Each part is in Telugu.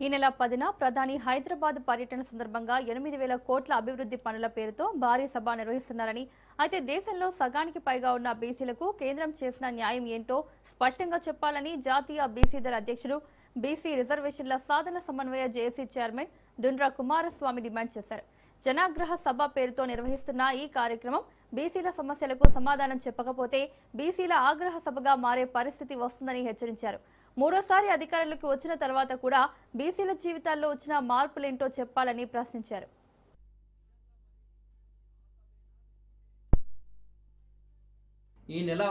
ఈ నెల 10న ప్రధాని హైదరాబాద్ పర్యటన సందర్భంగా 8,000 కోట్ల అభివృద్ధి పనుల పేరుతో భారీ సభ నిర్వహిస్తున్నారని, అయితే దేశంలో సగానికి పైగా ఉన్న బీసీలకు కేంద్రం చేసిన న్యాయం ఏంటో స్పష్టంగా చెప్పాలని జాతీయ బీసీ దళ అధ్యక్షుడు, బీసీ రిజర్వేషన్ల సాధన సమన్వయ JAC chairman Dundra Kumaraswamy demand చేశారు. జనాగ్రహ సభ పేరుతో నిర్వహిస్తున్న ఈ కార్యక్రమం బీసీల సమస్యలకు సమాధానం చెప్పకపోతే బీసీల ఆగ్రహ సభగా మారే పరిస్థితి వస్తుందని హెచ్చరించారు. మూడోసారి అధికారంలోకి వచ్చిన తర్వాత కూడా బీసీల జీవితాల్లో వచ్చిన మార్పులేంటో చెప్పాలని ప్రశ్నించారు. ఈ నెల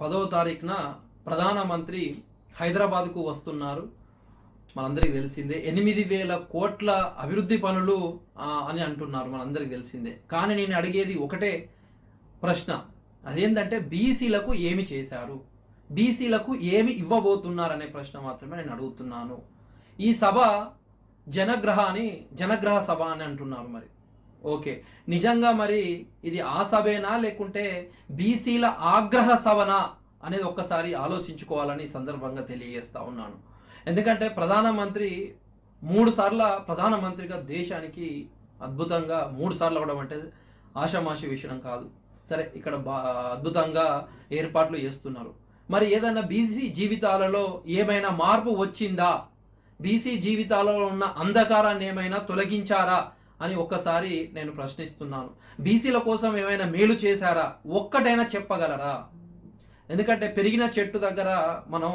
10వ తారీఖున ప్రధానమంత్రి హైదరాబాద్కు వస్తున్నారు. మనందరికీ తెలిసిందే. 8,000 కోట్ల అభివృద్ధి పనులు అని అంటున్నారు, మనందరికీ తెలిసిందే. కానీ నేను అడిగేది ఒకటే ప్రశ్న, అదేంటంటే బీసీలకు ఏమి చేశారు, బీసీలకు ఏమి ఇవ్వబోతున్నారనే ప్రశ్న మాత్రమే నేను అడుగుతున్నాను. ఈ సభ జనగ్రహ సభ అని అంటున్నారు. మరి ఓకే, నిజంగా మరి ఇది ఆ సభేనా లేకుంటే బీసీల ఆగ్రహ సభనా అనేది ఒక్కసారి ఆలోచించుకోవాలని సందర్భంగా తెలియజేస్తా ఉన్నాను. ఎందుకంటే ప్రధానమంత్రి 3 సార్ల ప్రధానమంత్రిగా దేశానికి అద్భుతంగా 3 సార్లు అవ్వడం అంటే ఆషామాషి విషయం కాదు. సరే, ఇక్కడ అద్భుతంగా ఏర్పాట్లు చేస్తున్నారు. మరి ఏదైనా బీసీ జీవితాలలో ఏమైనా మార్పు వచ్చిందా, బీసీ జీవితాలలో ఉన్న అంధకారాన్ని ఏమైనా తొలగించారా అని ఒక్కసారి నేను ప్రశ్నిస్తున్నాను. బీసీల కోసం ఏమైనా మేలు చేశారా, ఒక్కటైనా చెప్పగలరా? ఎందుకంటే పెరిగిన చెట్టు దగ్గర మనం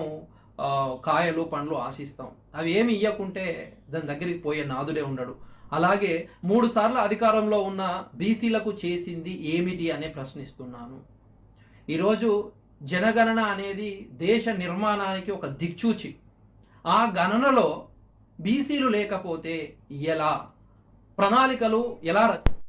కాయలు పండ్లు ఆశిస్తాం, అవి ఏమి ఇవ్వకుంటే దాని దగ్గరికి పోయే నాదుడే ఉండడు. అలాగే 3 సార్లు అధికారంలో ఉన్న బీసీలకు చేసింది ఏమిటి అనే ప్రశ్నిస్తున్నాను. ఈరోజు జనగణన అనేది దేశ నిర్మాణానికి ఒక దిక్చూచి. ఆ గణనలో బీసీలు లేకపోతే ఎలా, ప్రణాళికలు ఎలా